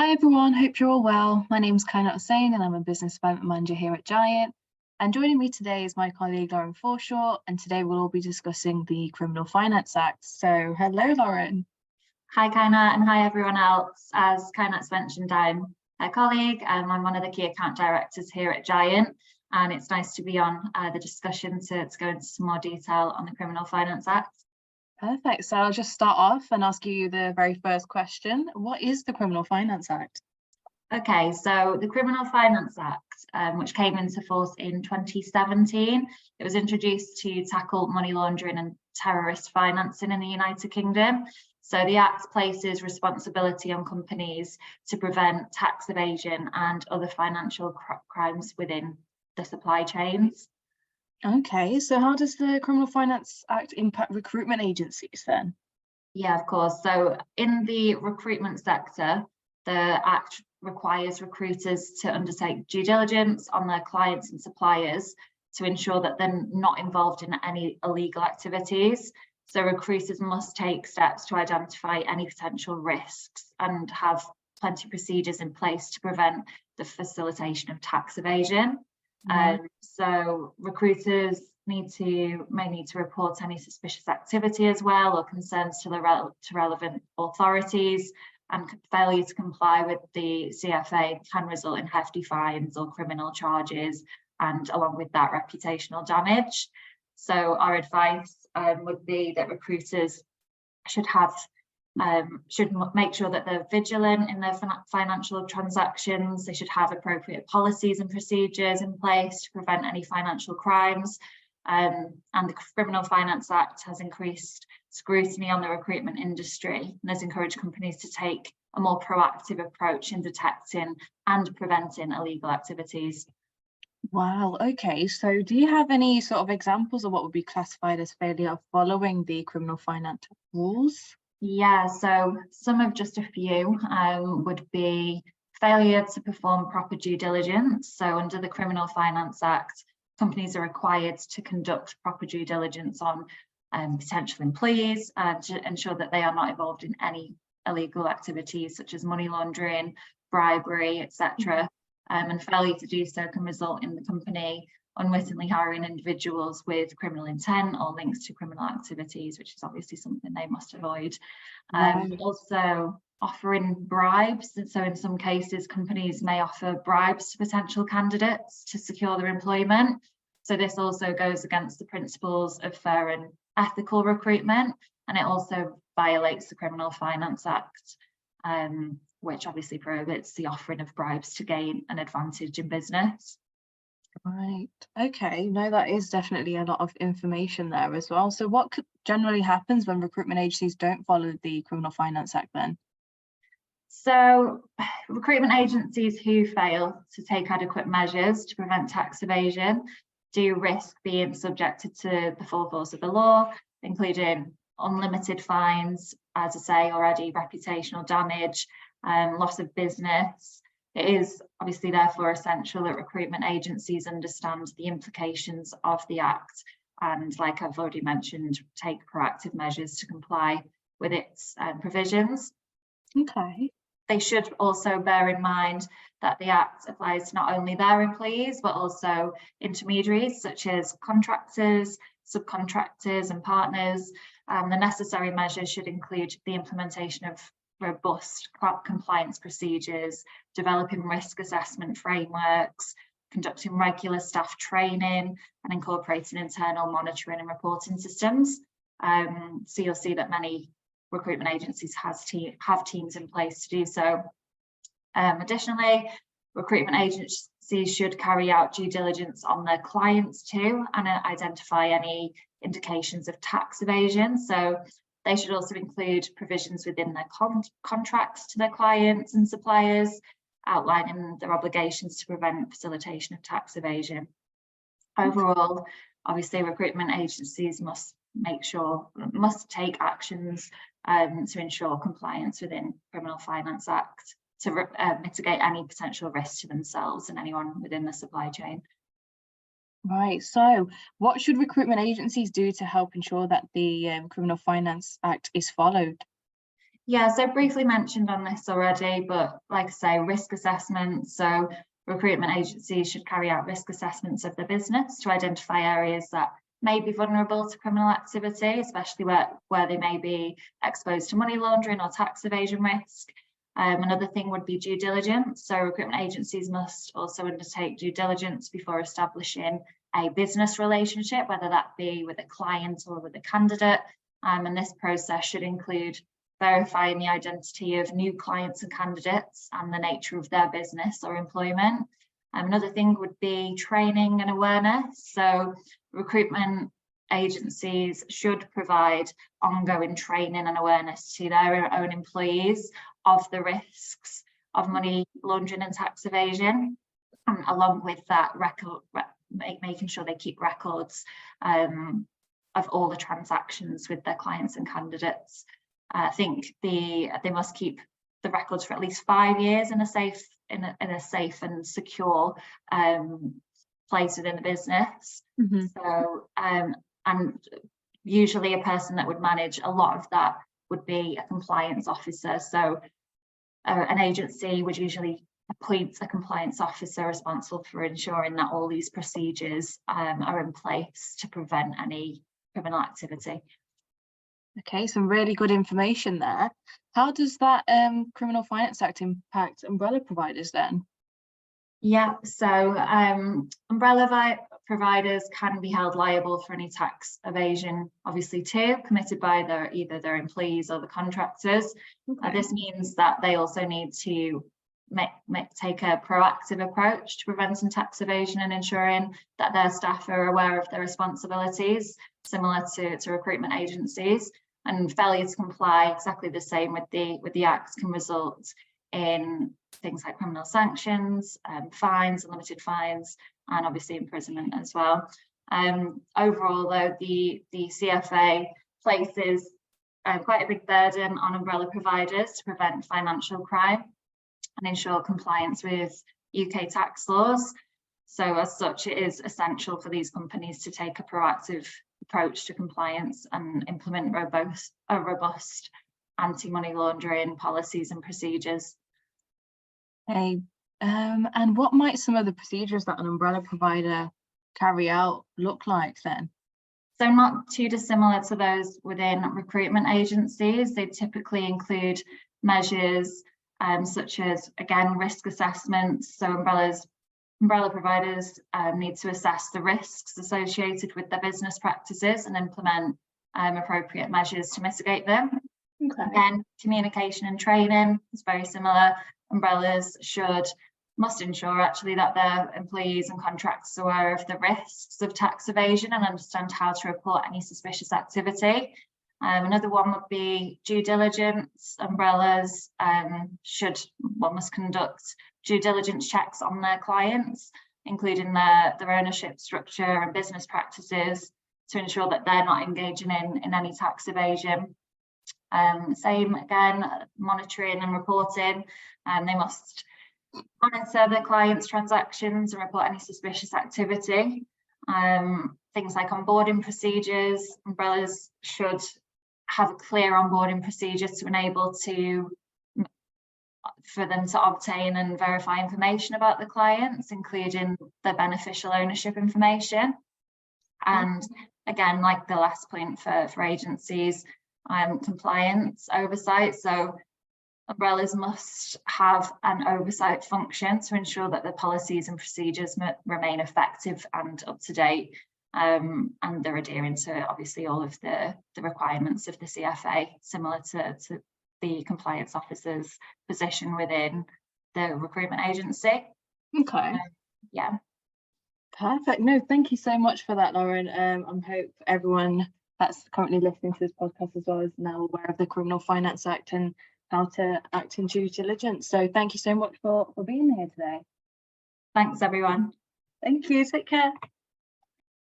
Hi everyone, hope you're all well. My name is Kainat Hussain and I'm a business development manager here at Giant. And joining me today is my colleague Lauren Forshaw, and today we'll all be discussing the Criminal Finance Act. So hello Lauren. Hi Kainat and hi everyone else. As Kainat's mentioned, I'm a colleague and I'm one of the key account directors here at Giant, and it's nice to be on the discussion to go into some more detail on the Criminal Finance Act. Perfect. So I'll just start off and ask you the very first question. What is the Criminal Finance Act? Okay, so the Criminal Finance Act, which came into force in 2017, it was introduced to tackle money laundering and terrorist financing in the United Kingdom. So the Act places responsibility on companies to prevent tax evasion and other financial crimes within the supply chains. Okay, so how does the Criminal Finance Act impact recruitment agencies then? Yeah, of course. So in the recruitment sector, the Act requires recruiters to undertake due diligence on their clients and suppliers to ensure that they're not involved in any illegal activities. So recruiters must take steps to identify any potential risks and have plenty of procedures in place to prevent the facilitation of tax evasion. So recruiters may need to report any suspicious activity as well, or concerns to relevant authorities, and failure to comply with the CFA can result in hefty fines or criminal charges, and along with that, reputational damage. So our advice would be that recruiters should make sure that they're vigilant in their financial transactions. They should have appropriate policies and procedures in place to prevent any financial crimes. And the Criminal Finance Act has increased scrutiny on the recruitment industry and has encouraged companies to take a more proactive approach in detecting and preventing illegal activities. Wow, okay. So do you have any sort of examples of what would be classified as failure of following the criminal finance rules? Yeah, so some of just a few would be failure to perform proper due diligence. So under the Criminal Finance Act, companies are required to conduct proper due diligence on potential employees to ensure that they are not involved in any illegal activities such as money laundering, bribery, etc. And failure to do so can result in the company unwittingly hiring individuals with criminal intent or links to criminal activities, which is obviously something they must avoid. Also offering bribes. And so in some cases, companies may offer bribes to potential candidates to secure their employment. So this also goes against the principles of fair and ethical recruitment, and it also violates the Criminal Finance Act, which obviously prohibits the offering of bribes to gain an advantage in business. Right. Okay. No, that is definitely a lot of information there as well. So what generally happens when recruitment agencies don't follow the Criminal Finance Act then? So recruitment agencies who fail to take adequate measures to prevent tax evasion do risk being subjected to the full force of the law, including unlimited fines, as I say already, reputational damage, loss of business. It is obviously therefore essential that recruitment agencies understand the implications of the Act and, like I've already mentioned, take proactive measures to comply with its provisions. Okay. They should also bear in mind that the Act applies to not only their employees, but also intermediaries such as contractors, subcontractors and partners. The necessary measures should include the implementation of robust compliance procedures, developing risk assessment frameworks, conducting regular staff training, and incorporating internal monitoring and reporting systems. So you'll see that many recruitment agencies have teams in place to do so. Additionally, recruitment agencies should carry out due diligence on their clients too, and identify any indications of tax evasion. So they should also include provisions within their contracts to their clients and suppliers, outlining their obligations to prevent facilitation of tax evasion. Overall, obviously, recruitment agencies must take actions to ensure compliance within Criminal Finance Act to mitigate any potential risk to themselves and anyone within the supply chain. Right. So what should recruitment agencies do to help ensure that the Criminal Finance Act is followed? Yeah, so briefly mentioned on this already, but like I say, risk assessments. So recruitment agencies should carry out risk assessments of the business to identify areas that may be vulnerable to criminal activity, especially where they may be exposed to money laundering or tax evasion risk. Another thing would be due diligence. So recruitment agencies must also undertake due diligence before establishing a business relationship, whether that be with a client or with a candidate. And this process should include verifying the identity of new clients and candidates and the nature of their business or employment. Another thing would be training and awareness. So recruitment agencies should provide ongoing training and awareness to their own employees of the risks of money laundering and tax evasion, and along with that, making sure they keep records of all the transactions with their clients and candidates. I think they must keep the records for at least 5 years in a safe and secure place within the business. Mm-hmm. So and usually a person that would manage a lot of that would be a compliance officer. So an agency would usually appoint a compliance officer responsible for ensuring that all these procedures are in place to prevent any criminal activity. Okay, some really good information there. How does that Criminal Finance Act impact umbrella providers then? Yeah, so umbrella providers can be held liable for any tax evasion, obviously too, committed by either their employees or the contractors. Okay. This means that they also need to take a proactive approach to preventing tax evasion and ensuring that their staff are aware of their responsibilities, similar to recruitment agencies. And failure to comply exactly the same with the Act can result in things like criminal sanctions, fines, unlimited fines, and obviously imprisonment as well. Overall, though, the CFA places quite a big burden on umbrella providers to prevent financial crime and ensure compliance with UK tax laws. So as such, it is essential for these companies to take a proactive approach to compliance and implement robust anti-money laundering policies and procedures. Okay, and what might some of the procedures that an umbrella provider carry out look like then? So not too dissimilar to those within recruitment agencies. They typically include measures such as, again, risk assessments. So umbrella providers need to assess the risks associated with their business practices and implement appropriate measures to mitigate them. Okay. Again, communication and training is very similar. Umbrellas must ensure actually that their employees and contractors are aware of the risks of tax evasion and understand how to report any suspicious activity. Another one would be due diligence. Umbrellas must conduct due diligence checks on their clients, including their ownership structure and business practices, to ensure that they're not engaging in any tax evasion. Same again, monitoring and reporting. They must monitor their clients' transactions and report any suspicious activity. Things like onboarding procedures. Umbrellas should have a clear onboarding procedure to enable for them to obtain and verify information about the clients, including their beneficial ownership information. And again, like the last point for agencies, compliance oversight. So umbrellas must have an oversight function to ensure that the policies and procedures remain effective and up to date, and they're adhering to obviously all of the requirements of the CFA, similar to the compliance officer's position within the recruitment agency. Okay. Yeah. Perfect. No, thank you so much for that, Lauren. I hope everyone that's currently listening to this podcast as well is now aware of the Criminal Finance Act and how to act in due diligence. So thank you so much for being here today. Thanks, everyone. Thank you. Take care.